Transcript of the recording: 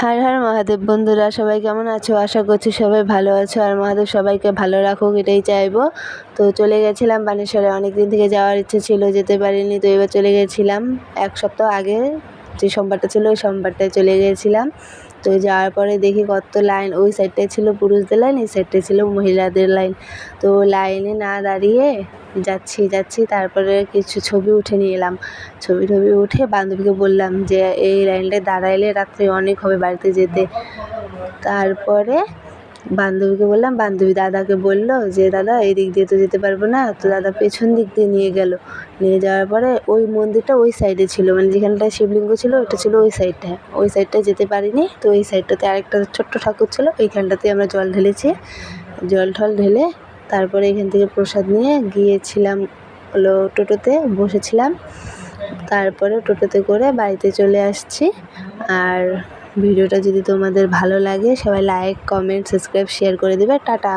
হর হর মহাদেব। বন্ধুরা সবাই কেমন আছো? আশা করছি সবাই ভালো আছো, আর মহাদেব সবাইকে ভালো রাখুক, এটাই চাইবো। তো চলে গেছিলাম বানেশ্বরে, অনেক দিন থেকে যাওয়ার ইচ্ছে ছিল, যেতে পারিনি। তো এবার চলে গেছিলাম 1 সপ্তাহ আগে, যে সোমবারটা ছিল ওই সোমবারটায় চলে গিয়েছিলাম। তো যাওয়ার পরে দেখি কত লাইন, ওই সাইডটায় ছিল পুরুষদের লাইন, এই সাইডটায় ছিল মহিলাদের লাইন। তো লাইনে না দাঁড়িয়ে যাচ্ছি, তারপরে কিছু ছবি উঠে নিয়ে এলাম। ছবি উঠে বান্ধবীকে বললাম যে এই লাইনটায় দাঁড়াইলে রাত্রে অনেক হবে বাড়িতে যেতে। তারপরে বান্ধবীকে বললাম, বান্ধবী দাদাকে বলল যে দাদা এই দিক দিয়ে তো যেতে পারবো না। তো দাদা পেছন দিক দিয়ে নিয়ে গেল। নিয়ে যাওয়ার পরে ওই মন্দিরটা ওই সাইডে ছিল, মানে যেখানটায় শিবলিঙ্গ ছিল ওইটা ছিল ওই সাইডটায়। ওই সাইডটায় যেতে পারিনি। তো ওই সাইডটাতে আরেকটা ছোট্ট ঠাকুর ছিল, ওইখানটাতে আমরা জল ঢেলেছি। জল ঠল ঢেলে তারপরে এখান থেকে প্রসাদ নিয়ে গিয়েছিলাম হলো টোটোতে বসেছিলাম। তারপরে টোটোতে করে বাড়িতে চলে আসছি। আর ভিডিওটা যদি তোমাদের ভালো লাগে সবাই লাইক, কমেন্ট, সাবস্ক্রাইব, শেয়ার করে দেবে। টাটা।